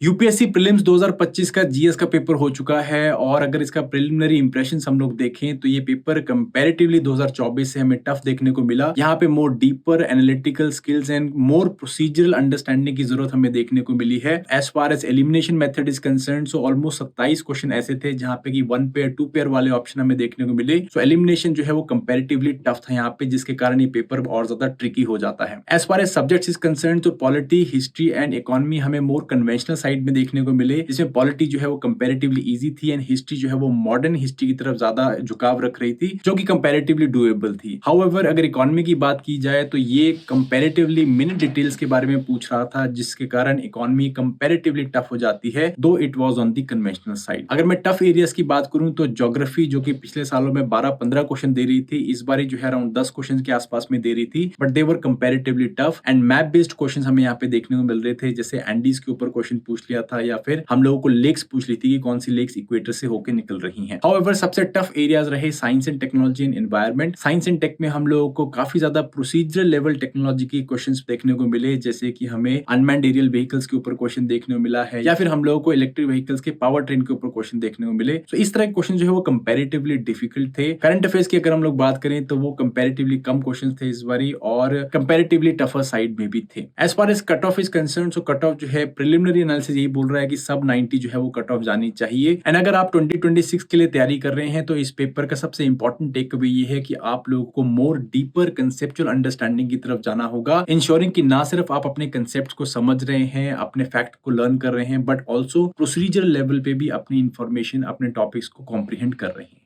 UPSC prelims 2025 का GS का paper हो चुका है और अगर इसका प्रिलिमिनरी इंप्रेशंस हम लोग देखें तो ये पेपर कंपैरेटिवली 2024 से हमें टफ देखने को मिला। यहाँ पे more deeper analytical skills and more procedural understanding की जरूरत हमें देखने को मिली है। As far as elimination method is concern, so almost 27 question ऐसे थे जहाँ पे कि 1 पेयर 2 पेयर वाले ऑप्शन हमें देखने को मिले। सो एलिमिनेशन जो है वो कंपैरेटिवली टफ था यहाँ पे, जिसके कारण ये पेपर और ज्यादा ट्रिकी हो जाता है। As far as subjects is concern, तो पॉलिटी, हिस्ट्री एंड इकोनॉमी हमें मोर कन्वेंशनल साइड में देखने को मिले, जिसमें पॉलिटी जो है वो कंपैरेटिवली इजी थी एंड हिस्ट्री जो है वो मॉडर्न हिस्ट्री की तरफ ज्यादा झुकाव रख रही थी, जो कि कंपैरेटिवली डूएबल थी। हाउएवर अगर इकोनॉमी की बात की जाए तो ये कंपैरेटिवली मिनी डिटेल्स के बारे में पूछ रहा था, जिसके कारण इकोनॉमी कंपैरेटिवली टफ हो जाती है, दो it was on the conventional side. अगर मैं टफ एरियाज की बात करूं तो ज्योग्राफी, जो कि पिछले सालों में 12-15 क्वेश्चन दे रही थी, इस बार जो है अराउंड 10 क्वेश्चन के आसपास में दे रही थी, but they were comparatively tough and map based question हमें यहाँ पे देखने को मिल रहे थे। जैसे एंडीज के ऊपर क्वेश्चन पूछ लिया था या फिर हम लोगों को लेक्स पूछ ली थी कि कौन सी लेक्स इक्वेटर से होकर निकल रही हैं। हाउएवर सबसे टफ एरियाज रहे science and technology and environment. Science and tech में हम लोगों को काफी ज्यादा प्रोसीजरल लेवल टेक्नोलॉजी के क्वेश्चंस देखने को मिले, जैसे कि हमें अनमैन्ड एरियल व्हीकल्स के ऊपर क्वेश्चन देखने को मिला है या फिर हम लोगों को इलेक्ट्रिक व्हीकल्स के पावर ट्रेन के ऊपर क्वेश्चन देखने को मिले। तो इस तरह के क्वेश्चन जो है वो कंपैरेटिवली डिफिकल्ट थे। करंट अफेयर्स की अगर हम लोग बात करें तो वो कंपैरेटिवली कम क्वेश्चन थे इस बारी और कंपैरेटिवली टफर साइड में भी थे। As far as cut off is concern, so cut off जो है प्रिलिमिनरी एनालिसिस यही बोल रहा है कि सब 90 जो है वो कट ऑफ जानी चाहिए। एंड अगर आप 2026 के लिए तैयारी कर रहे हैं तो इस पेपर का सबसे इंपॉर्टेंट टेक अवे ये है कि आप लोगों को मोर डीपर कंसेप्चुअल अंडरस्टैंडिंग की तरफ जाना होगा, इंश्योरिंग कि ना सिर्फ आप अपने कंसेप्ट को समझ रहे हैं, अपने फैक्ट को लर्न कर रहे हैं, बट ऑल्सो प्रोसीजर लेवल पे भी अपनी इंफॉर्मेशन, अपने टॉपिक्स को कॉम्प्रिहेंड कर रहे हैं।